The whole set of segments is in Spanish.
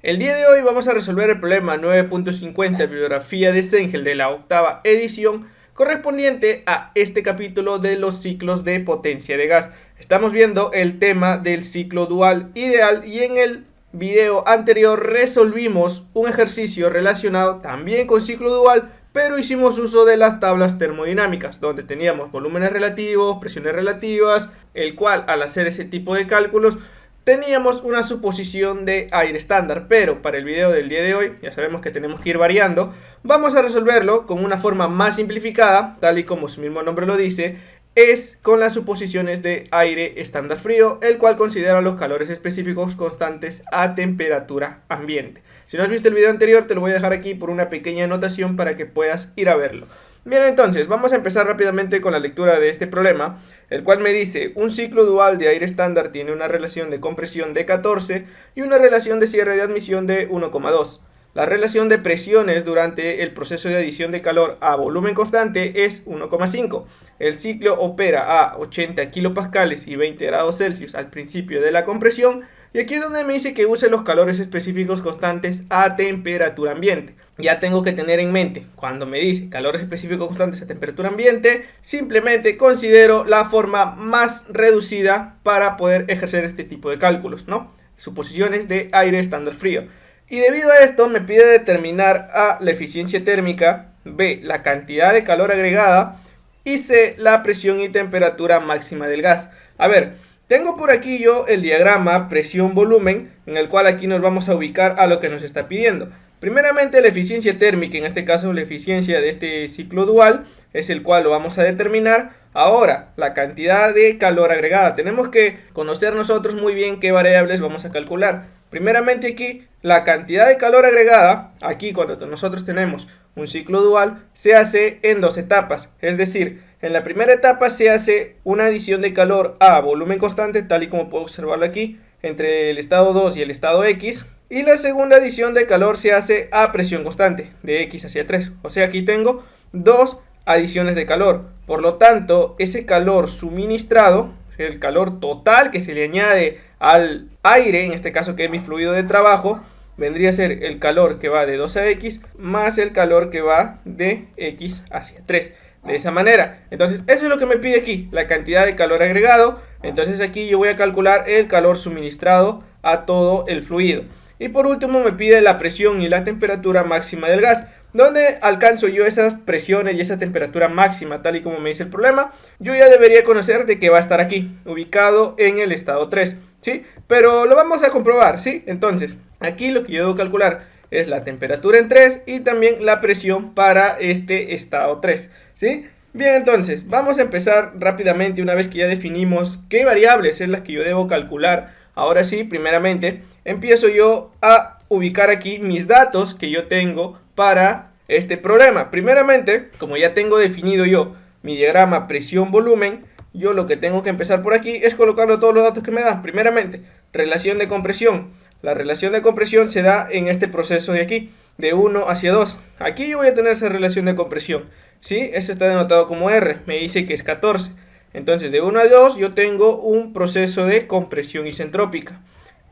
El día de hoy vamos a resolver el problema 9.50 bibliografía de Sengel de la octava edición correspondiente a este capítulo de los ciclos de potencia de gas. Estamos viendo el tema del ciclo dual ideal y en el video anterior resolvimos un ejercicio relacionado también con ciclo dual, pero hicimos uso de las tablas termodinámicas, donde teníamos volúmenes relativos, presiones relativas, el cual al hacer ese tipo de cálculos teníamos una suposición de aire estándar, pero para el video del día de hoy, ya sabemos que tenemos que ir variando, vamos a resolverlo con una forma más simplificada, tal y como su mismo nombre lo dice, es con las suposiciones de aire estándar frío, el cual considera los calores específicos constantes a temperatura ambiente. Si no has visto el video anterior, te lo voy a dejar aquí por una pequeña anotación para que puedas ir a verlo. Bien, entonces, vamos a empezar rápidamente con la lectura de este problema, el cual me dice, un ciclo dual de aire estándar tiene una relación de compresión de 14 y una relación de cierre de admisión de 1,2. La relación de presiones durante el proceso de adición de calor a volumen constante es 1,5. El ciclo opera a 80 kilopascales y 20 grados Celsius al principio de la compresión. Y aquí es donde me dice que use los calores específicos constantes a temperatura ambiente. Ya tengo que tener en mente, cuando me dice calores específicos constantes a temperatura ambiente, simplemente considero la forma más reducida para poder ejercer este tipo de cálculos, ¿no? Suposiciones de aire estándar frío. Y debido a esto me pide determinar A, la eficiencia térmica, B, la cantidad de calor agregada y C, la presión y temperatura máxima del gas. A ver, tengo por aquí yo el diagrama presión-volumen, en el cual aquí nos vamos a ubicar a lo que nos está pidiendo. Primeramente la eficiencia térmica, en este caso la eficiencia de este ciclo dual, es el cual lo vamos a determinar. Ahora, la cantidad de calor agregada. Tenemos que conocer nosotros muy bien qué variables vamos a calcular. Primeramente aquí, la cantidad de calor agregada, aquí cuando nosotros tenemos un ciclo dual, se hace en dos etapas. Es decir, en la primera etapa se hace una adición de calor a volumen constante, tal y como puedo observarlo aquí, entre el estado 2 y el estado X. Y la segunda adición de calor se hace a presión constante, de X hacia 3. O sea, aquí tengo dos adiciones de calor. Por lo tanto, ese calor suministrado, el calor total que se le añade al aire, en este caso que es mi fluido de trabajo, vendría a ser el calor que va de 2 a X más el calor que va de X hacia 3. De esa manera, entonces eso es lo que me pide aquí, la cantidad de calor agregado. Entonces aquí yo voy a calcular el calor suministrado a todo el fluido. Y por último me pide la presión y la temperatura máxima del gas. ¿Dónde alcanzo yo esas presiones y esa temperatura máxima, tal y como me dice el problema? Yo ya debería conocer de que va a estar aquí, ubicado en el estado 3, ¿sí? Pero lo vamos a comprobar, ¿sí? Entonces, aquí lo que yo debo calcular es la temperatura en 3 y también la presión para este estado 3, ¿sí? Bien, entonces, vamos a empezar rápidamente una vez que ya definimos qué variables es las que yo debo calcular. Ahora sí, primeramente, empiezo yo a ubicar aquí mis datos que yo tengo para este problema. Primeramente, como ya tengo definido yo mi diagrama presión-volumen, yo lo que tengo que empezar por aquí es colocando todos los datos que me dan. Primeramente, relación de compresión. La relación de compresión se da en este proceso de aquí, de 1 hacia 2. Aquí yo voy a tener esa relación de compresión, ¿sí? Eso está denotado como R, me dice que es 14. Entonces, de 1 a 2 yo tengo un proceso de compresión isentrópica.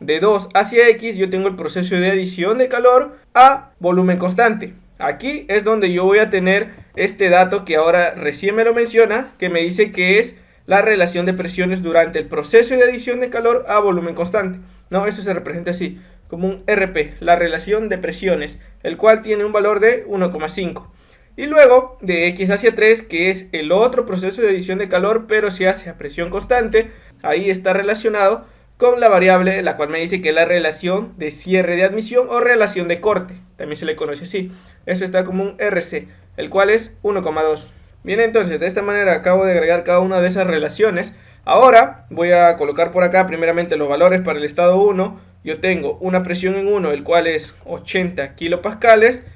De 2 hacia X yo tengo el proceso de adición de calor a volumen constante. Aquí es donde yo voy a tener este dato que ahora recién me lo menciona, que me dice que es la relación de presiones durante el proceso de adición de calor a volumen constante. No, eso se representa así, como un RP, la relación de presiones, el cual tiene un valor de 1,5. Y luego de X hacia 3, que es el otro proceso de adición de calor, pero se hace a presión constante, ahí está relacionado con la variable, la cual me dice que es la relación de cierre de admisión o relación de corte, también se le conoce así. Eso está como un RC, el cual es 1,2. Bien, entonces de esta manera acabo de agregar cada una de esas relaciones. Ahora voy a colocar por acá primeramente los valores para el estado 1. Yo tengo una presión en 1, el cual es 80 kilopascales,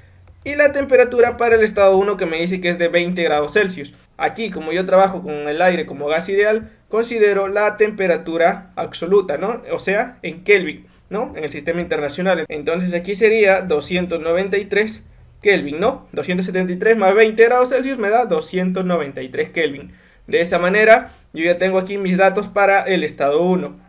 y la temperatura para el estado 1 que me dice que es de 20 grados Celsius. Aquí, como yo trabajo con el aire como gas ideal, considero la temperatura absoluta, ¿no? O sea, en Kelvin, ¿no? En el sistema internacional. Entonces aquí sería 293 Kelvin, ¿no? 273 más 20 grados Celsius me da 293 Kelvin. De esa manera, yo ya tengo aquí mis datos para el estado 1.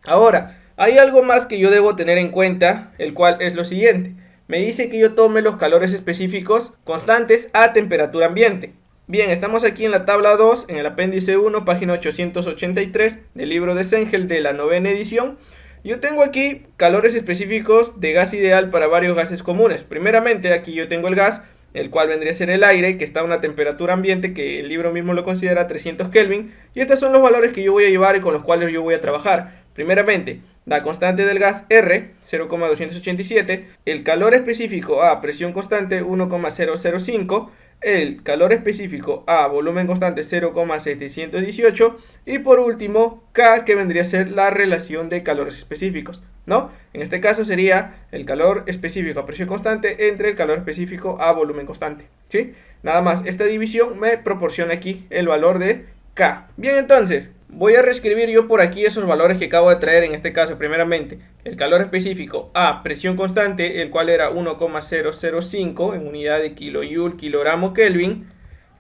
Ahora, Hay algo más que yo debo tener en cuenta, el cual es lo siguiente. Me dice que yo tome los calores específicos constantes a temperatura ambiente. Bien, estamos aquí en la tabla 2, en el apéndice 1, página 883 del libro de Sengel de la 9ª edición. Yo tengo aquí calores específicos de gas ideal para varios gases comunes. Primeramente, aquí yo tengo el gas, el cual vendría a ser el aire, que está a una temperatura ambiente que el libro mismo lo considera 300 Kelvin. Y estos son los valores que yo voy a llevar y con los cuales yo voy a trabajar. Primeramente, la constante del gas R, 0,287, el calor específico a presión constante 1,005, el calor específico a volumen constante 0,718 y por último K, que vendría a ser la relación de calores específicos, ¿no? En este caso sería el calor específico a presión constante entre el calor específico a volumen constante, ¿sí? Nada más, esta división me proporciona aquí el valor de K. Bien, entonces voy a reescribir yo por aquí esos valores que acabo de traer. En este caso, primeramente, el calor específico a presión constante, el cual era 1,005 en unidad de kilojoule, kilogramo, Kelvin.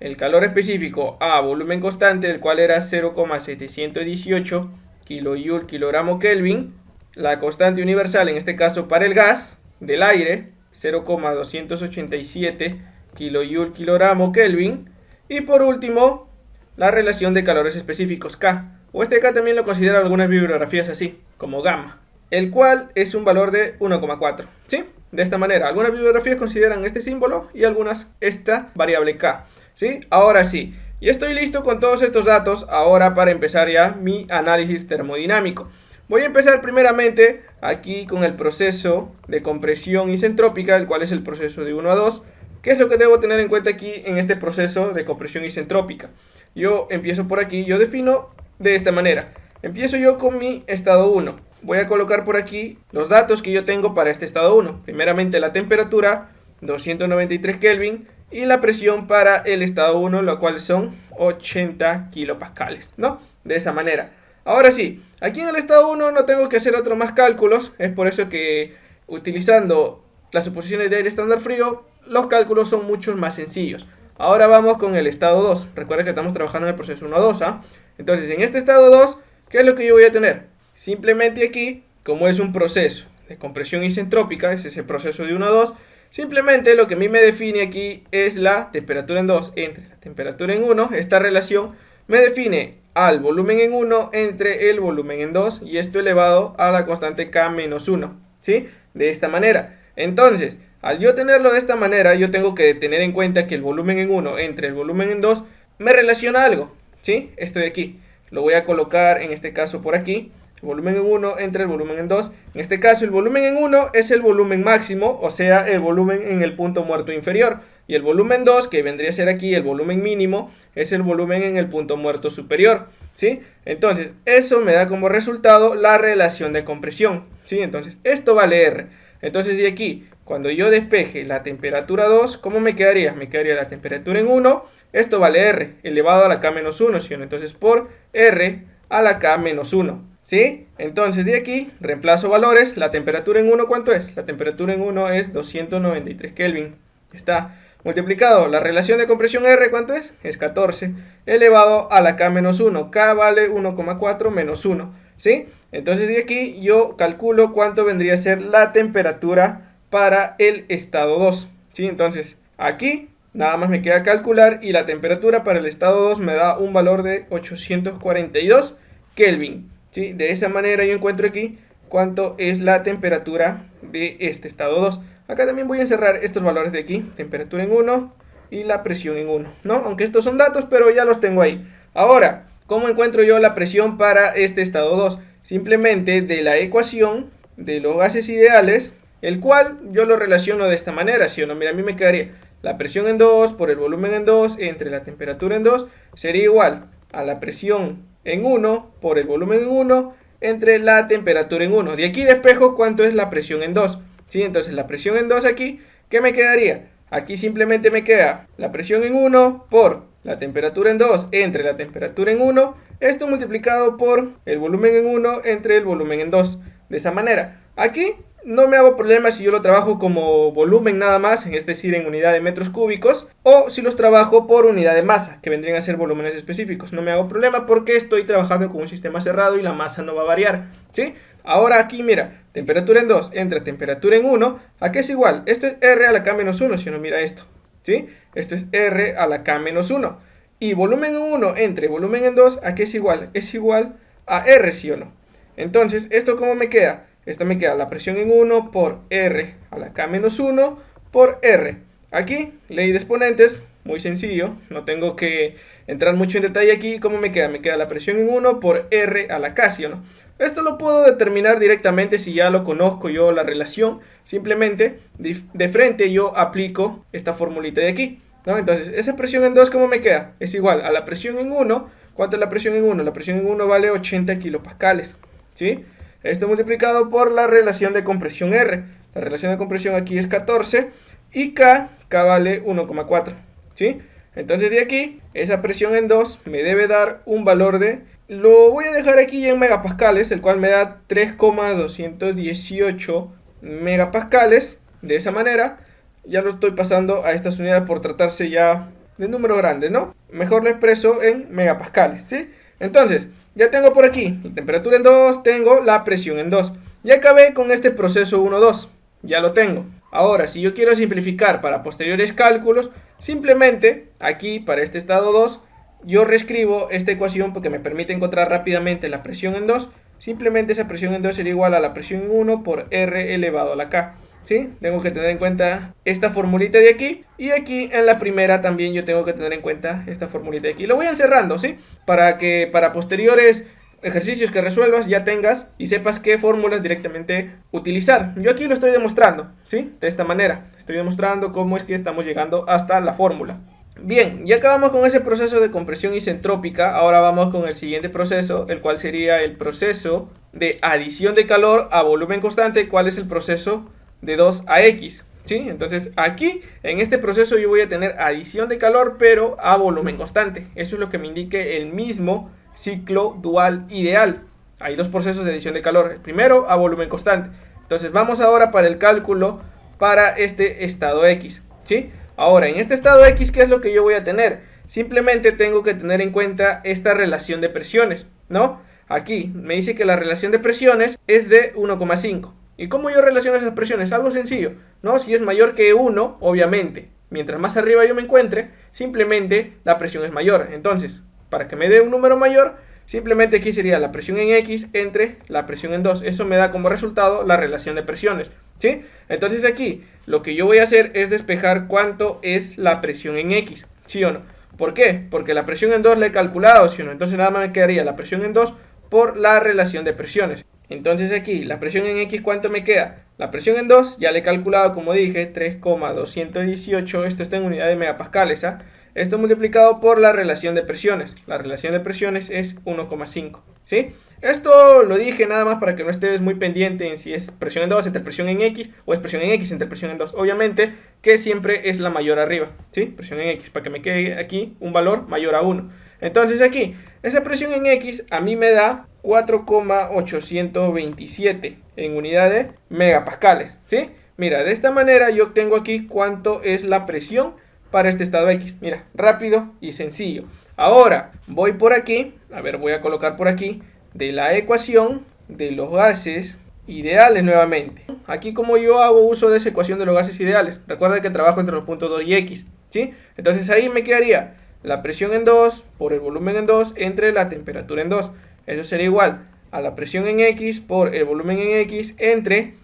El calor específico a volumen constante, el cual era 0,718 kilojoule, kilogramo, Kelvin. La constante universal, en este caso para el gas del aire, 0,287 kilojoule, kilogramo, Kelvin. Y por último, la relación de calores específicos K, o este K también lo consideran algunas bibliografías así, como gamma, el cual es un valor de 1,4, ¿sí? De esta manera, algunas bibliografías consideran este símbolo y algunas esta variable K, ¿sí? Ahora sí, y estoy listo con todos estos datos ahora para empezar ya mi análisis termodinámico. Voy a empezar primeramente aquí con el proceso de compresión isentrópica, el cual es el proceso de 1 a 2. ¿Qué es lo que debo tener en cuenta aquí en este proceso de compresión isentrópica? Yo empiezo por aquí, yo defino de esta manera. Empiezo yo con mi estado 1. Voy a colocar por aquí los datos que yo tengo para este estado 1. Primeramente la temperatura, 293 Kelvin, y la presión para el estado 1, lo cual son 80 kilopascales, ¿no? De esa manera. Ahora sí, aquí en el estado 1 no tengo que hacer otros más cálculos. Es por eso que utilizando las suposiciones de aire estándar frío, los cálculos son mucho más sencillos. Ahora vamos con el estado 2. Recuerda que estamos trabajando en el proceso 1 a 2, ¿ah? Entonces, en este estado 2, ¿qué es lo que yo voy a tener? Simplemente aquí, como es un proceso de compresión isentrópica, es ese proceso de 1 a 2, simplemente lo que a mí me define aquí es la temperatura en 2 entre la temperatura en 1. Esta relación me define al volumen en 1 entre el volumen en 2, y esto elevado a la constante K menos 1, ¿sí? De esta manera. Entonces, al yo tenerlo de esta manera, yo tengo que tener en cuenta que el volumen en 1 entre el volumen en 2 me relaciona algo, ¿sí? Esto de aquí. Lo voy a colocar en este caso por aquí. El volumen en 1 entre el volumen en 2. En este caso, el volumen en 1 es el volumen máximo, o sea, el volumen en el punto muerto inferior. Y el volumen 2, que vendría a ser aquí el volumen mínimo, es el volumen en el punto muerto superior, ¿sí? Entonces, eso me da como resultado la relación de compresión, ¿sí? Entonces, esto vale R. Entonces, de aquí, cuando yo despeje la temperatura 2, ¿cómo me quedaría? Me quedaría la temperatura en 1, esto vale R, elevado a la K menos 1, ¿sí? Entonces, por R a la K menos 1, ¿sí? Entonces, de aquí, reemplazo valores. La temperatura en 1, ¿cuánto es? La temperatura en 1 es 293 Kelvin. Está multiplicado. La relación de compresión R, ¿cuánto es? Es 14, elevado a la K menos 1. K vale 1,4 menos 1, ¿sí? Entonces de aquí yo calculo cuánto vendría a ser la temperatura para el estado 2, ¿sí? Entonces aquí nada más me queda calcular y la temperatura para el estado 2 me da un valor de 842 Kelvin, ¿sí? De esa manera yo encuentro aquí cuánto es la temperatura de este estado 2. Acá también voy a encerrar estos valores de aquí, temperatura en 1 y la presión en 1, ¿no? Aunque estos son datos, pero ya los tengo ahí. Ahora, ¿cómo encuentro yo la presión para este estado 2? Simplemente de la ecuación de los gases ideales, el cual yo lo relaciono de esta manera, ¿sí o no? Mira, a mí me quedaría la presión en 2 por el volumen en 2 entre la temperatura en 2 sería igual a la presión en 1 por el volumen en 1 entre la temperatura en 1. De aquí despejo cuánto es la presión en 2, ¿sí? Entonces la presión en 2 aquí, ¿qué me quedaría? Aquí simplemente me queda la presión en 1 por la temperatura en 2 entre la temperatura en 1, esto multiplicado por el volumen en 1 entre el volumen en 2. De esa manera, aquí no me hago problema si yo lo trabajo como volumen nada más, es decir, en unidad de metros cúbicos, o si los trabajo por unidad de masa, que vendrían a ser volúmenes específicos. No me hago problema porque estoy trabajando con un sistema cerrado y la masa no va a variar, ¿sí? Ahora aquí, mira, temperatura en 2 entre temperatura en 1, ¿a qué es igual? Esto es R a la K menos 1, si uno mira esto, ¿sí? Esto es R a la K menos 1. Y volumen en 1 entre volumen en 2, ¿a qué es igual? Es igual a R, ¿sí o no? Entonces, ¿esto cómo me queda? Esto me queda la presión en 1 por R a la K menos 1 por R. Aquí, ley de exponentes, muy sencillo, no tengo que entrar mucho en detalle aquí. ¿Cómo me queda? Me queda la presión en 1 por R a la K, ¿sí o no? Esto lo puedo determinar directamente si ya lo conozco yo la relación. Simplemente de frente yo aplico esta formulita de aquí, ¿no? Entonces, esa presión en 2, ¿cómo me queda? Es igual a la presión en 1. ¿Cuánto es la presión en 1? La presión en 1 vale 80 kilopascales, ¿sí? Esto multiplicado por la relación de compresión R. La relación de compresión aquí es 14 y K vale 1,4, ¿sí? Entonces de aquí, esa presión en 2 me debe dar un valor de... Lo voy a dejar aquí en megapascales, el cual me da 3,218 megapascales. De esa manera, ya lo estoy pasando a estas unidades por tratarse ya de números grandes, ¿no? Mejor lo expreso en megapascales, ¿sí? Entonces, ya tengo por aquí la temperatura en 2, tengo la presión en 2. Ya acabé con este proceso 1-2, ya lo tengo. Ahora, si yo quiero simplificar para posteriores cálculos, simplemente aquí para este estado 2, yo reescribo esta ecuación porque me permite encontrar rápidamente la presión en 2. Simplemente esa presión en 2 sería igual a la presión en 1 por R elevado a la K, ¿sí? Tengo que tener en cuenta esta formulita de aquí. Y aquí en la primera también yo tengo que tener en cuenta esta formulita de aquí. Lo voy encerrando, ¿sí? Para que para posteriores ejercicios que resuelvas ya tengas y sepas qué fórmulas directamente utilizar. Yo aquí lo estoy demostrando, ¿sí? De esta manera. Estoy demostrando cómo es que estamos llegando hasta la fórmula. Bien, ya acabamos con ese proceso de compresión isentrópica. Ahora vamos con el siguiente proceso, el cual sería el proceso de adición de calor a volumen constante. ¿Cuál es el proceso de 2 a X? ¿Sí? Entonces aquí, en este proceso yo voy a tener adición de calor, pero a volumen constante. Eso es lo que me indique el mismo ciclo dual ideal. Hay dos procesos de adición de calor. El primero a volumen constante. Entonces vamos ahora para el cálculo para este estado X, ¿sí? Ahora, en este estado X, ¿qué es lo que yo voy a tener? Simplemente tengo que tener en cuenta esta relación de presiones, ¿no? Aquí me dice que la relación de presiones es de 1,5. ¿Y cómo yo relaciono esas presiones? Algo sencillo, ¿no? Si es mayor que 1, obviamente, mientras más arriba yo me encuentre, simplemente la presión es mayor. Entonces, para que me dé un número mayor, simplemente aquí sería la presión en X entre la presión en 2. Eso me da como resultado la relación de presiones, ¿sí? Entonces aquí lo que yo voy a hacer es despejar cuánto es la presión en X, ¿sí o no? ¿Por qué? Porque la presión en 2 la he calculado, ¿sí o no? Entonces nada más me quedaría la presión en 2 por la relación de presiones. Entonces aquí, la presión en X, ¿cuánto me queda? La presión en 2, ya le he calculado, como dije, 3,218, esto está en unidad de megapascales, ¿ah? Esto multiplicado por la relación de presiones. La relación de presiones es 1,5, ¿sí? Esto lo dije nada más para que no estés muy pendiente en si es presión en 2 entre presión en X o es presión en X entre presión en 2. Obviamente que siempre es la mayor arriba, ¿sí? Presión en X, para que me quede aquí un valor mayor a 1. Entonces aquí, esa presión en X a mí me da 4,827 en unidad de megapascales, ¿sí? Mira, de esta manera yo obtengo aquí cuánto es la presión para este estado X. Mira, rápido y sencillo. Ahora, voy por aquí, a ver, voy a colocar por aquí, de la ecuación de los gases ideales nuevamente. Aquí como yo hago uso de esa ecuación de los gases ideales, recuerda que trabajo entre los puntos 2 y X, ¿sí? Entonces ahí me quedaría la presión en 2 por el volumen en 2 entre la temperatura en 2. Eso sería igual a la presión en X por el volumen en X entre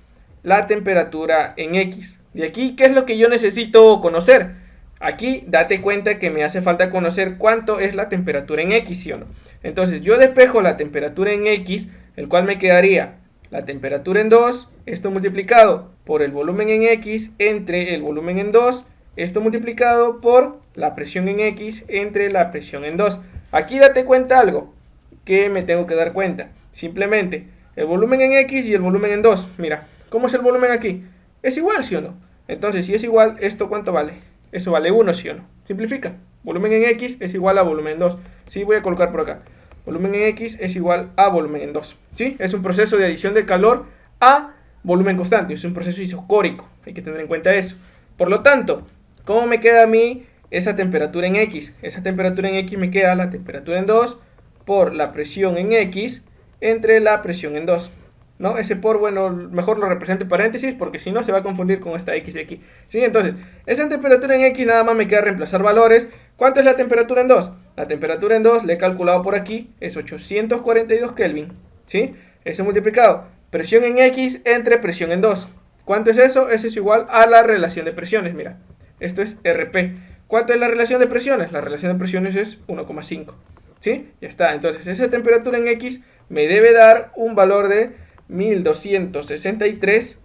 la temperatura en X. De aquí, ¿qué es lo que yo necesito conocer? Aquí date cuenta que me hace falta conocer cuánto es la temperatura en X, ¿sí o no? Entonces yo despejo la temperatura en X, el cual me quedaría la temperatura en 2, esto multiplicado por el volumen en X entre el volumen en 2, esto multiplicado por la presión en X entre la presión en 2. Aquí date cuenta algo que me tengo que dar cuenta. Simplemente el volumen en X y el volumen en 2. Mira, ¿cómo es el volumen aquí? Es igual, ¿sí o no? Entonces si es igual, ¿esto cuánto vale? Eso vale 1, ¿sí o no? Simplifica. Volumen en X es igual a volumen en 2. Sí, voy a colocar por acá. Volumen en X es igual a volumen en 2. ¿Sí? Es un proceso de adición de calor a volumen constante. Es un proceso isocórico. Hay que tener en cuenta eso. Por lo tanto, ¿cómo me queda a mí esa temperatura en X? Esa temperatura en X me queda la temperatura en 2 por la presión en X entre la presión en 2. ¿no? Ese por, bueno, mejor lo represento en paréntesis porque si no se va a confundir con esta X de aquí. ¿Sí? Entonces, esa temperatura en X nada más me queda reemplazar valores. ¿Cuánto es la temperatura en 2? La temperatura en 2 le he calculado por aquí, es 842 Kelvin, ¿sí? Eso multiplicado. Presión en X entre presión en 2. ¿Cuánto es eso? Eso es igual a la relación de presiones, mira. Esto es RP. ¿Cuánto es la relación de presiones? La relación de presiones es 1,5. ¿Sí? Ya está. Entonces, esa temperatura en X me debe dar un valor de 1263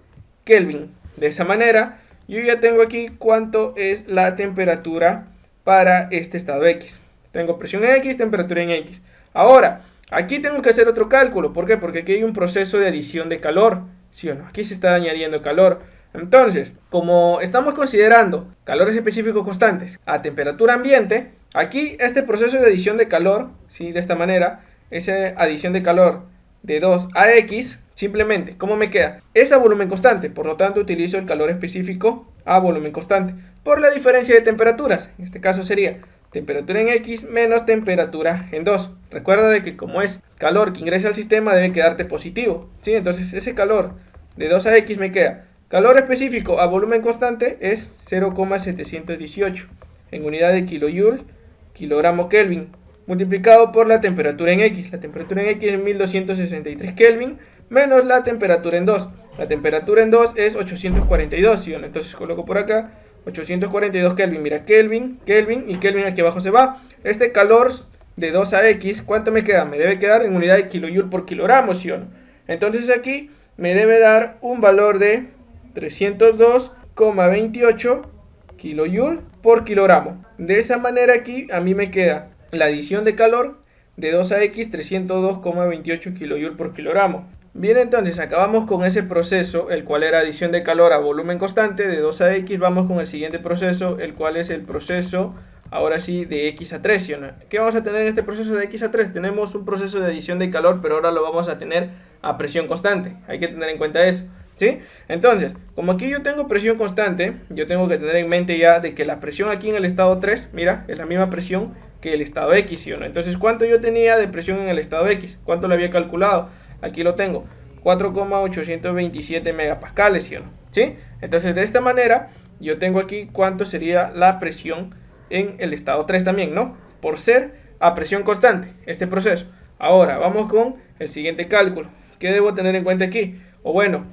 Kelvin. De esa manera, yo ya tengo aquí cuánto es la temperatura para este estado X. Tengo presión en X, temperatura en X. Ahora, aquí tengo que hacer otro cálculo. ¿Por qué? Porque aquí hay un proceso de adición de calor. ¿Sí o no? Aquí se está añadiendo calor. Entonces, como estamos considerando calores específicos constantes a temperatura ambiente, aquí este proceso de adición de calor, ¿sí? De esta manera, esa adición de calor de 2 a X, simplemente, ¿cómo me queda? Es a volumen constante, por lo tanto utilizo el calor específico a volumen constante, por la diferencia de temperaturas. En este caso sería temperatura en X menos temperatura en 2. Recuerda de que como es calor que ingresa al sistema debe quedarte positivo, ¿sí? Entonces ese calor de 2 a X me queda calor específico a volumen constante es 0,718 en unidad de kilojoule, kilogramo Kelvin, multiplicado por la temperatura en X. La temperatura en X es 1263 Kelvin menos la temperatura en 2. La temperatura en 2 es 842, ¿sí? Entonces coloco por acá 842 Kelvin. Mira, Kelvin, Kelvin y Kelvin aquí abajo se va. Este calor de 2 a X, ¿cuánto me queda? Me debe quedar en unidad de kilojoule por kilogramo, ¿sí? Entonces aquí me debe dar un valor de 302,28 kilojoule por kilogramo. De esa manera aquí a mí me queda la adición de calor de 2 a X 302,28 kilojoule por kilogramo. Bien, entonces acabamos con ese proceso, el cual era adición de calor a volumen constante de 2 a X. Vamos con el siguiente proceso, el cual es el proceso, ahora sí, de X a 3. ¿Sí o no? ¿Qué vamos a tener en este proceso de X a 3? Tenemos un proceso de adición de calor, pero ahora lo vamos a tener a presión constante. Hay que tener en cuenta eso, ¿sí? Entonces, como aquí yo tengo presión constante, yo tengo que tener en mente ya de que la presión aquí en el estado 3, mira, es la misma presión que el estado X, ¿sí o no? Entonces, ¿cuánto yo tenía de presión en el estado X? ¿Cuánto lo había calculado? Aquí lo tengo, 4,827 megapascales, ¿sí o no? ¿Sí? Entonces, de esta manera, yo tengo aquí cuánto sería la presión en el estado 3 también, ¿no? Por ser a presión constante, este proceso. Ahora, vamos con el siguiente cálculo. ¿Qué debo tener en cuenta aquí? O bueno,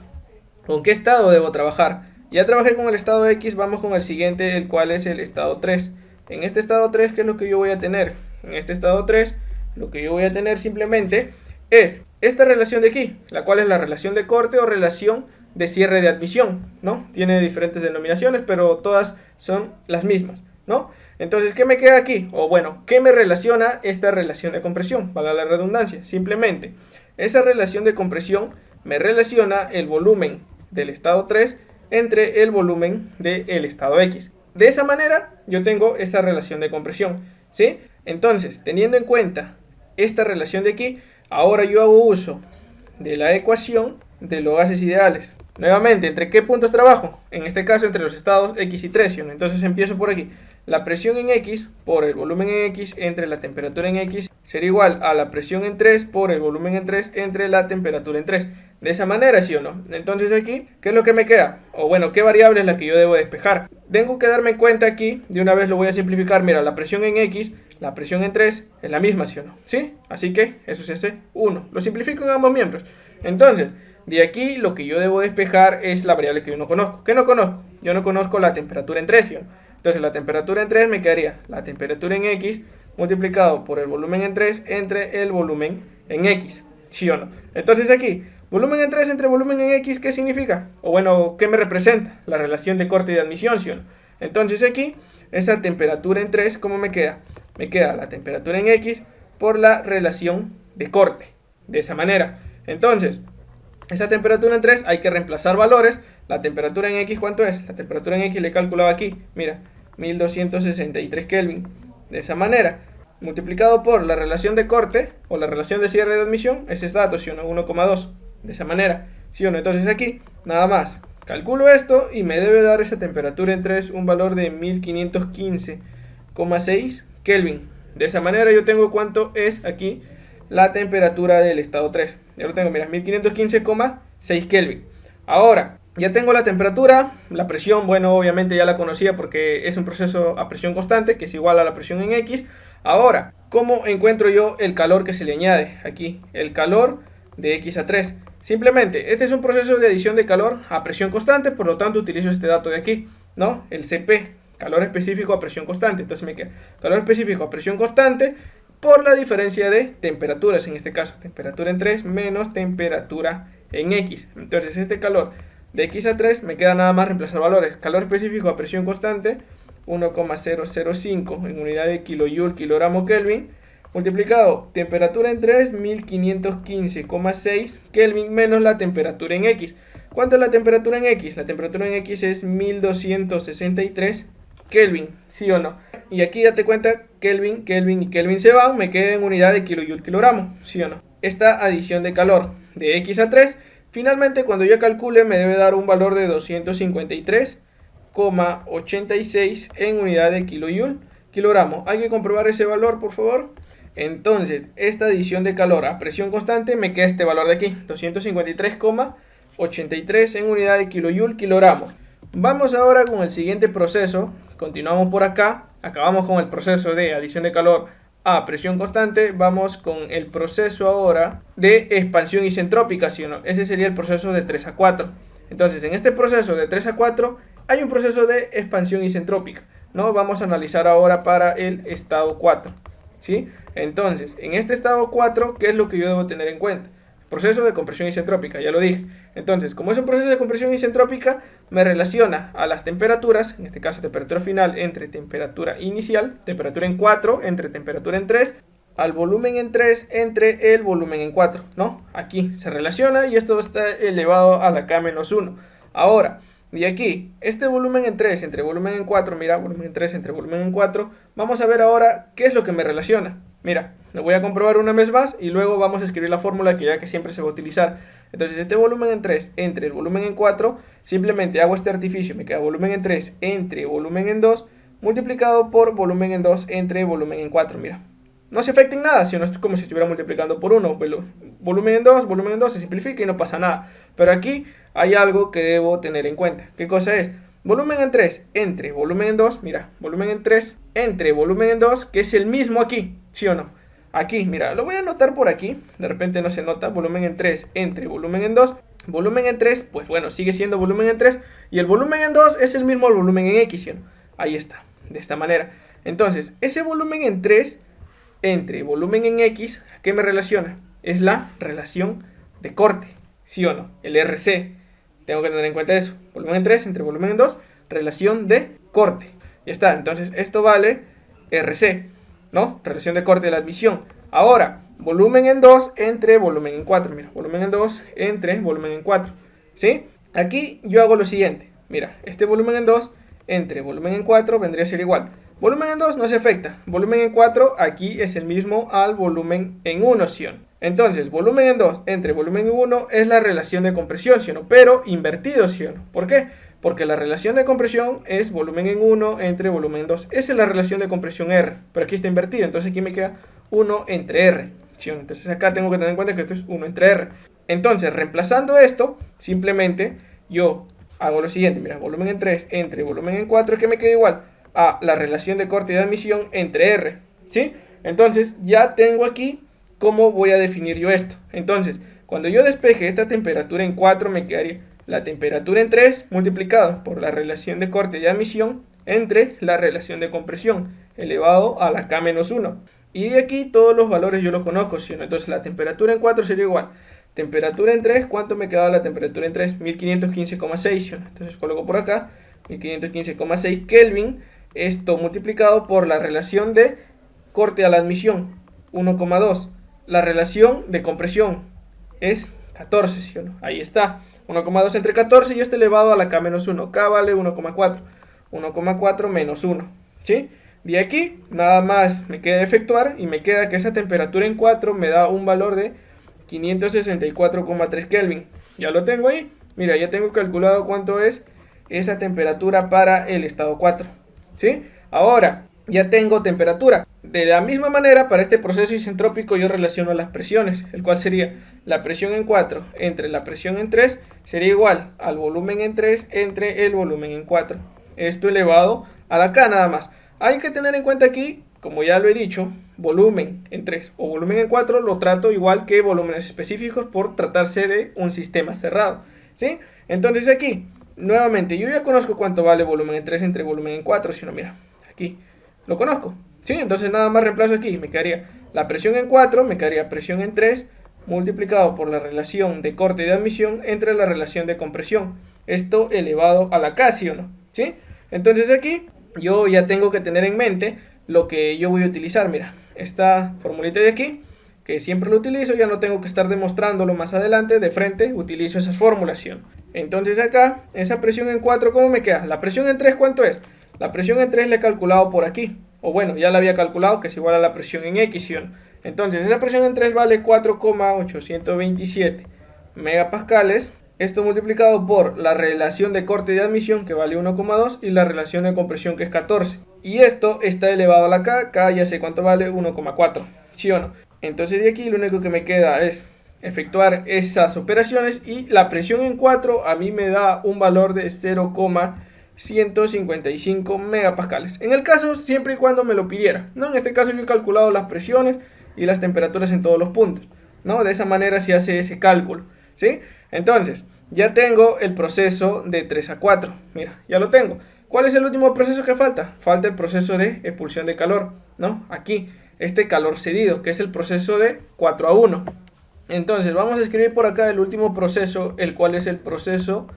¿con qué estado debo trabajar? Ya trabajé con el estado X, vamos con el siguiente, el cual es el estado 3. En este estado 3, ¿qué es lo que yo voy a tener? En este estado 3, lo que yo voy a tener simplemente es esta relación de aquí, la cual es la relación de corte o relación de cierre de admisión, ¿no? Tiene diferentes denominaciones, pero todas son las mismas, ¿no? Entonces, ¿qué me queda aquí? O bueno, ¿qué me relaciona esta relación de compresión? Para la redundancia, simplemente, esa relación de compresión me relaciona el volumen del estado 3 entre el volumen del estado X. De esa manera, yo tengo esa relación de compresión, ¿sí? Entonces, teniendo en cuenta esta relación de aquí, ahora yo hago uso de la ecuación de los gases ideales. Nuevamente, ¿entre qué puntos trabajo? En este caso, entre los estados X y 3. Entonces empiezo por aquí. La presión en X por el volumen en X entre la temperatura en X será igual a la presión en 3 por el volumen en 3 entre la temperatura en 3. De esa manera, ¿sí o no? Entonces aquí, ¿qué es lo que me queda? O bueno, ¿qué variable es la que yo debo despejar? Tengo que darme cuenta aquí, de una vez lo voy a simplificar. Mira, la presión en X, la presión en 3 es la misma, ¿sí o no? ¿Sí? Así que eso se hace 1. Lo simplifico en ambos miembros. Entonces, de aquí lo que yo debo despejar es la variable que yo no conozco. ¿Qué no conozco? Yo no conozco la temperatura en 3, ¿sí o no? Entonces la temperatura en 3 me quedaría la temperatura en X multiplicado por el volumen en 3 entre el volumen en X, ¿sí o no? Entonces aquí, volumen en 3 entre volumen en X, ¿qué significa? O bueno, ¿qué me representa? La relación de corte y de admisión, ¿sí o no? Entonces aquí, esa temperatura en 3, ¿cómo me queda? Me queda la temperatura en X por la relación de corte, de esa manera. Entonces, esa temperatura en 3 hay que reemplazar valores. La temperatura en X, ¿cuánto es? La temperatura en X le he calculado aquí, mira, 1263 Kelvin. De esa manera, multiplicado por la relación de corte o la relación de cierre de admisión, ese es dato, ¿sí o no? 1,2. De esa manera, ¿sí o no? Entonces aquí, nada más, calculo esto y me debe dar esa temperatura en 3 un valor de 1515,6 Kelvin. De esa manera yo tengo cuánto es aquí la temperatura del estado 3. Ya lo tengo, mira, 1515,6 Kelvin. Ahora, ya tengo la temperatura, la presión, bueno, obviamente ya la conocía porque es un proceso a presión constante, que es igual a la presión en X. Ahora, ¿cómo encuentro yo el calor que se le añade? Aquí, el calor de X a 3. Simplemente, este es un proceso de adición de calor a presión constante, por lo tanto utilizo este dato de aquí, ¿no? El CP, calor específico a presión constante. Entonces me queda calor específico a presión constante por la diferencia de temperaturas, en este caso, temperatura en 3 menos temperatura en X. Entonces este calor de X a 3 me queda nada más reemplazar valores. Calor específico a presión constante, 1,005 en unidad de kilojoule, kilogramo Kelvin, multiplicado temperatura en 3, 1515,6 Kelvin menos la temperatura en X. ¿Cuánto es la temperatura en X? La temperatura en X es 1263 Kelvin, ¿sí o no? Y aquí date cuenta, Kelvin, Kelvin y Kelvin se van, me queda en unidad de kilojoule, kilogramo, ¿sí o no? Esta adición de calor de X a 3, finalmente cuando yo calcule me debe dar un valor de 253,86 en unidad de kilojoule, kilogramo. Hay que comprobar ese valor, por favor. Entonces, esta adición de calor a presión constante me queda este valor de aquí, 253,83 en unidad de kilojoule, kilogramo. Vamos ahora con el siguiente proceso. Continuamos por acá. Acabamos con el proceso de adición de calor a presión constante. Vamos con el proceso ahora de expansión isentrópica, ¿sí o no? Ese sería el proceso de 3 a 4. Entonces, en este proceso de 3 a 4 hay un proceso de expansión isentrópica, ¿no? Vamos a analizar ahora para el estado 4, ¿sí? Entonces, en este estado 4, ¿qué es lo que yo debo tener en cuenta? Proceso de compresión isentrópica, ya lo dije. Entonces, como es un proceso de compresión isentrópica, me relaciona a las temperaturas, en este caso temperatura final entre temperatura inicial, temperatura en 4 entre temperatura en 3, al volumen en 3 entre el volumen en 4, ¿no? Aquí se relaciona y esto está elevado a la K-1. Ahora, de aquí, este volumen en 3 entre volumen en 4, mira, volumen en 3 entre volumen en 4, vamos a ver ahora qué es lo que me relaciona. Mira, lo voy a comprobar una vez más y luego vamos a escribir la fórmula que ya que siempre se va a utilizar. Entonces este volumen en 3 entre el volumen en 4, simplemente hago este artificio, me queda volumen en 3 entre volumen en 2, multiplicado por volumen en 2 entre volumen en 4, mira. No se afecta en nada, sino es como si estuviera multiplicando por 1. Volumen en 2 se simplifica y no pasa nada. Pero aquí hay algo que debo tener en cuenta. ¿Qué cosa es? Volumen en 3 entre volumen en 2, mira, volumen en 3 entre volumen en 2, que es el mismo aquí, ¿sí o no? Aquí, mira, lo voy a anotar por aquí, de repente no se nota, volumen en 3 entre volumen en 2, volumen en 3, pues bueno, sigue siendo volumen en 3, y el volumen en 2 es el mismo al volumen en X, ¿sí o no? Ahí está, de esta manera. Entonces, ese volumen en 3 entre volumen en X, ¿qué me relaciona? Es la relación de corte, ¿sí o no? El RC. Tengo que tener en cuenta eso. Volumen en 3 entre volumen en 2, relación de corte. Ya está, entonces esto vale RC, ¿no? Relación de corte de la admisión. Ahora, volumen en 2 entre volumen en 4. Mira, volumen en 2 entre volumen en 4. ¿Sí? Aquí yo hago lo siguiente. Mira, este volumen en 2 entre volumen en 4 vendría a ser igual. Volumen en 2 no se afecta. Volumen en 4 aquí es el mismo al volumen en 1, ¿sí o no? Entonces, volumen en 2 entre volumen en 1 es la relación de compresión, ¿sí o no? Pero invertido, ¿sí o no? ¿Por qué? Porque la relación de compresión es volumen en 1 entre volumen en 2. Esa es la relación de compresión R, pero aquí está invertido, entonces aquí me queda 1 entre R, ¿sí o no? Entonces acá tengo que tener en cuenta que esto es 1 entre R. Entonces, reemplazando esto, simplemente yo hago lo siguiente, mira, volumen en 3 entre volumen en 4, que me queda igual a la relación de corte y de admisión entre R, ¿sí? Entonces, ya tengo aquí cómo voy a definir yo esto. Entonces, cuando yo despeje esta temperatura en 4, me quedaría la temperatura en 3 multiplicado por la relación de corte y de admisión entre la relación de compresión elevado a la K-1. Y de aquí todos los valores yo los conozco, ¿sí o no? Entonces la temperatura en 4 sería igual. Temperatura en 3, ¿cuánto me quedaba la temperatura en 3? 1515,6, ¿sí o no? Entonces coloco por acá 1515,6 Kelvin. Esto multiplicado por la relación de corte a la admisión, 1,2. La relación de compresión es 14, ¿sí o no? Ahí está. 1,2 entre 14 y esto elevado a la K-1. K vale 1,4. 1,4 menos 1. ¿Sí? De aquí nada más me queda efectuar y me queda que esa temperatura en 4 me da un valor de 564,3 Kelvin. Ya lo tengo ahí. Mira, ya tengo calculado cuánto es esa temperatura para el estado 4. ¿Sí? Ahora, ya tengo temperatura. De la misma manera, para este proceso isentrópico yo relaciono las presiones, el cual sería la presión en 4 entre la presión en 3 sería igual al volumen en 3 entre el volumen en 4. Esto elevado a la K nada más. Hay que tener en cuenta aquí, como ya lo he dicho, volumen en 3 o volumen en 4 lo trato igual que volúmenes específicos por tratarse de un sistema cerrado, ¿sí? Entonces aquí, nuevamente, yo ya conozco cuánto vale volumen en 3 entre volumen en 4, si no, mira, aquí lo conozco. Sí, entonces nada más reemplazo aquí, me quedaría la presión en 4, me quedaría presión en 3, multiplicado por la relación de corte y de admisión entre la relación de compresión. Esto elevado a la K, ¿sí o no? ¿Sí? Entonces aquí yo ya tengo que tener en mente lo que yo voy a utilizar. Mira, esta formulita de aquí, que siempre lo utilizo, ya no tengo que estar demostrándolo más adelante, de frente utilizo esa formulación. Entonces acá, esa presión en 4, ¿cómo me queda? La presión en 3, ¿cuánto es? La presión en 3 la he calculado por aquí. O bueno, ya la había calculado, que es igual a la presión en X, ¿sí o no? Entonces, esa presión en 3 vale 4,827 megapascales. Esto multiplicado por la relación de corte y de admisión, que vale 1,2, y la relación de compresión, que es 14. Y esto está elevado a la K, K ya sé cuánto vale, 1,4, ¿sí o no? Entonces, de aquí lo único que me queda es efectuar esas operaciones, y la presión en 4 a mí me da un valor de 0,155 megapascales. En el caso, siempre y cuando me lo pidiera, ¿no? En este caso yo he calculado las presiones y las temperaturas en todos los puntos, ¿no? De esa manera se hace ese cálculo, ¿sí? Entonces, ya tengo el proceso de 3 a 4. Mira, ya lo tengo. ¿Cuál es el último proceso que falta? Falta el proceso de expulsión de calor, ¿no? Aquí, este calor cedido, que es el proceso de 4 a 1. Entonces, vamos a escribir por acá el último proceso, el cual es el proceso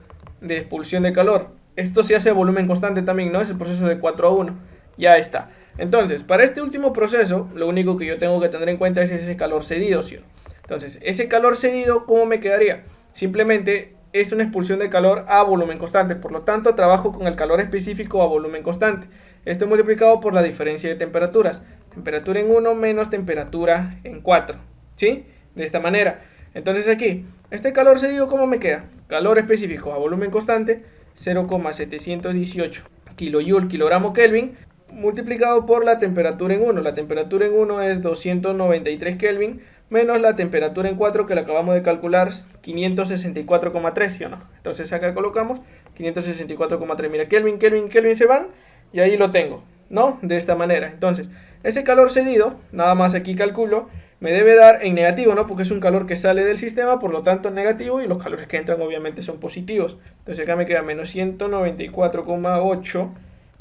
de expulsión de calor. Esto se hace a volumen constante también, ¿no? Es el proceso de 4 a 1. Ya está. Entonces, para este último proceso, lo único que yo tengo que tener en cuenta es ese calor cedido, ¿sí? Entonces, ese calor cedido, ¿cómo me quedaría? Simplemente es una expulsión de calor a volumen constante. Por lo tanto, trabajo con el calor específico a volumen constante. Esto multiplicado por la diferencia de temperaturas. Temperatura en 1 menos temperatura en 4. ¿Sí? De esta manera. Entonces aquí, este calor cedido, ¿cómo me queda? Calor específico a volumen constante, 0,718 kilojoule kilogramo Kelvin, multiplicado por la temperatura en 1. La temperatura en 1 es 293 Kelvin, menos la temperatura en 4, que la acabamos de calcular, 564,3, ¿sí o no? Entonces acá colocamos 564,3. Mira, Kelvin, Kelvin, Kelvin se van, y ahí lo tengo, ¿no? De esta manera. Entonces, ese calor cedido, nada más aquí calculo, me debe dar en negativo, ¿no? Porque es un calor que sale del sistema, por lo tanto negativo, y los calores que entran obviamente son positivos. Entonces acá me queda menos 194,8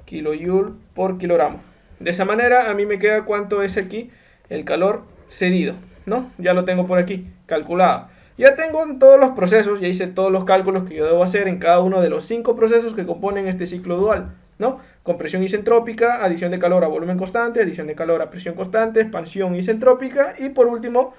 kilojoule por kilogramo. De esa manera a mí me queda cuánto es aquí el calor cedido, ¿no? Ya lo tengo por aquí calculado. Ya tengo todos los procesos, ya hice todos los cálculos que yo debo hacer en cada uno de los 5 procesos que componen este ciclo dual, ¿no? Compresión isentrópica, adición de calor a volumen constante, adición de calor a presión constante, expansión isentrópica, y por último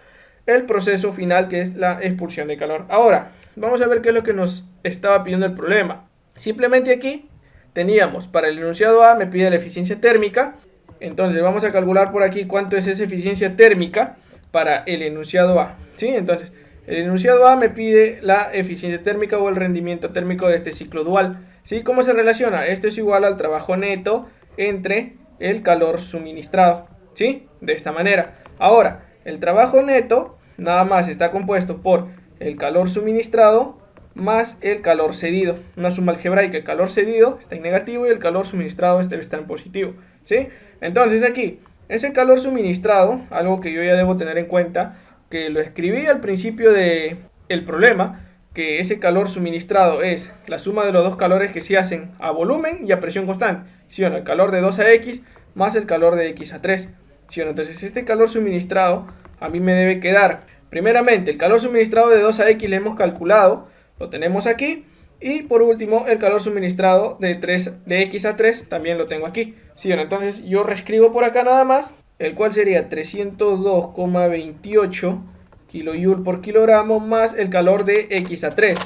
el proceso final, que es la expulsión de calor. Ahora, vamos a ver qué es lo que nos estaba pidiendo el problema. Simplemente aquí teníamos, para el enunciado A me pide la eficiencia térmica. Entonces vamos a calcular por aquí cuánto es esa eficiencia térmica para el enunciado A, ¿sí? Entonces, el enunciado A me pide la eficiencia térmica o el rendimiento térmico de este ciclo dual, ¿sí? ¿Cómo se relaciona? Esto es igual al trabajo neto entre el calor suministrado, ¿sí? De esta manera. Ahora, el trabajo neto nada más está compuesto por el calor suministrado más el calor cedido. Una suma algebraica. El calor cedido está en negativo y el calor suministrado debe estar en positivo, ¿sí? Entonces aquí, ese calor suministrado, algo que yo ya debo tener en cuenta, que lo escribí al principio del problema, que ese calor suministrado es la suma de los dos calores que se hacen a volumen y a presión constante, ¿sí o no? El calor de 2 a X más el calor de X a 3, ¿sí o no? Entonces este calor suministrado a mí me debe quedar, primeramente, el calor suministrado de 2 a X le hemos calculado, lo tenemos aquí, y por último el calor suministrado de X a 3 también lo tengo aquí, ¿sí o no? Entonces yo reescribo por acá nada más, el cual sería 302,28 kilojoule por kilogramo más el calor de X a 3.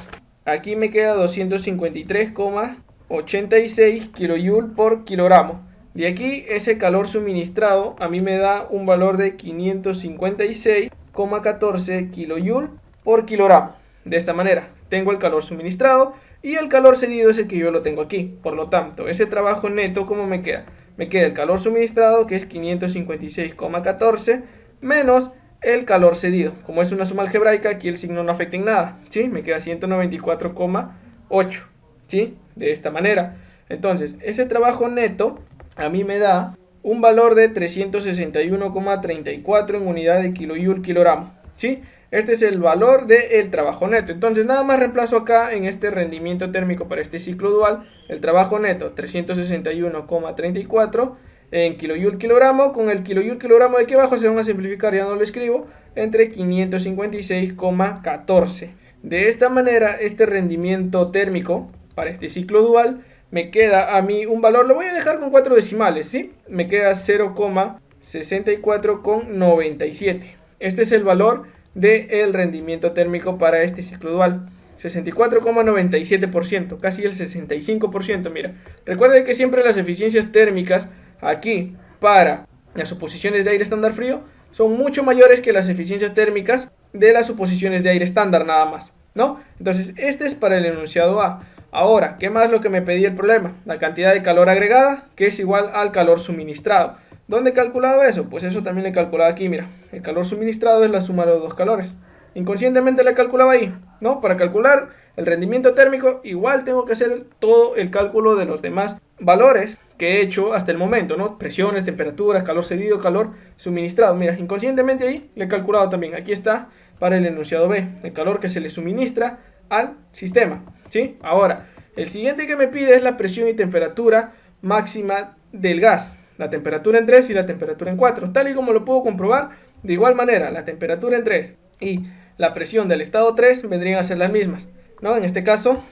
Aquí me queda 253,86 kilojoule por kilogramo. De aquí ese calor suministrado a mí me da un valor de 556,14 kilojoule por kilogramo. De esta manera tengo el calor suministrado y el calor cedido es el que yo lo tengo aquí. Por lo tanto, ese trabajo neto, ¿cómo me queda? me queda el calor suministrado, que es 556,14, menos el calor cedido. Como es una suma algebraica, aquí el signo no afecta en nada, ¿sí? Me queda 194,8, ¿sí? De esta manera. Entonces, ese trabajo neto a mí me da un valor de 361,34 en unidad de kilojoule kilogramo, ¿sí? Este es el valor del trabajo neto. Entonces nada más reemplazo acá en este rendimiento térmico para este ciclo dual el trabajo neto 361,34 en kilojoule kilogramo, con el kilojoule kilogramo de aquí abajo se van a simplificar, ya no lo escribo, entre 556,14. De esta manera este rendimiento térmico para este ciclo dual me queda a mí un valor, lo voy a dejar con 4 decimales, ¿sí? Me queda 0,64,97. Este es el valor del rendimiento térmico para este ciclo dual. 64,97%, casi el 65%, mira. Recuerden que siempre las eficiencias térmicas aquí para las suposiciones de aire estándar frío son mucho mayores que las eficiencias térmicas de las suposiciones de aire estándar nada más, ¿no? Entonces este es para el enunciado A. Ahora, ¿qué más lo que me pedía el problema? La cantidad de calor agregada, que es igual al calor suministrado. ¿Dónde he calculado eso? Pues eso también lo he calculado aquí, mira. El calor suministrado es la suma de los dos calores. Inconscientemente lo he calculado ahí, ¿no? Para calcular el rendimiento térmico, igual tengo que hacer todo el cálculo de los demás valores que he hecho hasta el momento, ¿no? Presiones, temperaturas, calor cedido, calor suministrado. Mira, inconscientemente ahí le he calculado también. Aquí está para el enunciado B, el calor que se le suministra al sistema, ¿sí? Ahora, el siguiente que me pide es la presión y temperatura máxima del gas. La temperatura en 3 y la temperatura en 4. Tal y como lo puedo comprobar, de igual manera, la temperatura en 3 y la presión del estado 3 vendrían a ser las mismas, ¿no? En este caso,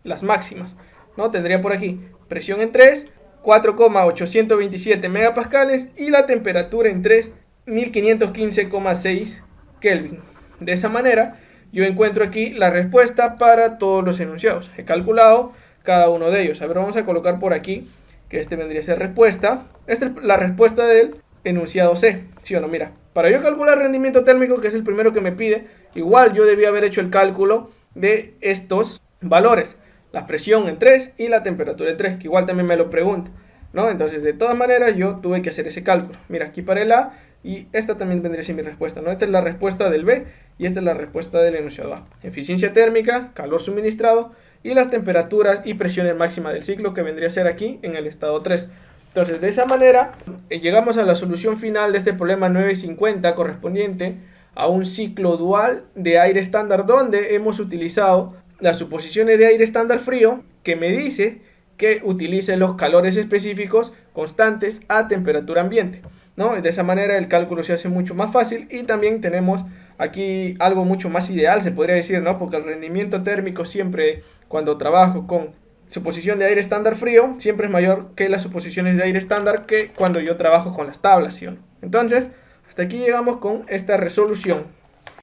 las máximas, ¿no? Tendría por aquí presión en 3, 4,827 megapascales y la temperatura en 3, 1515,6 Kelvin. De esa manera, yo encuentro aquí la respuesta para todos los enunciados. He calculado cada uno de ellos. A ver, vamos a colocar por aquí que este vendría a ser respuesta. Esta es la respuesta del enunciado C, ¿sí o no? Mira, para yo calcular rendimiento térmico, que es el primero que me pide, igual yo debía haber hecho el cálculo de estos valores, la presión en 3 y la temperatura en 3, que igual también me lo pregunta, ¿no? Entonces, de todas maneras, yo tuve que hacer ese cálculo. Mira, aquí para el A, y esta también vendría a ser mi respuesta, ¿no? Esta es la respuesta del B y esta es la respuesta del enunciado A. Eficiencia térmica, calor suministrado y las temperaturas y presiones máximas del ciclo, que vendría a ser aquí en el estado 3. Entonces, de esa manera llegamos a la solución final de este problema 950 correspondiente a un ciclo dual de aire estándar, donde hemos utilizado las suposiciones de aire estándar frío, que me dice que utilice los calores específicos constantes a temperatura ambiente, ¿no? De esa manera el cálculo se hace mucho más fácil y también tenemos aquí algo mucho más ideal, se podría decir, ¿no? Porque el rendimiento térmico siempre, cuando trabajo con suposición de aire estándar frío, siempre es mayor que las suposiciones de aire estándar que cuando yo trabajo con las tablas, ¿sí? Entonces, hasta aquí llegamos con esta resolución.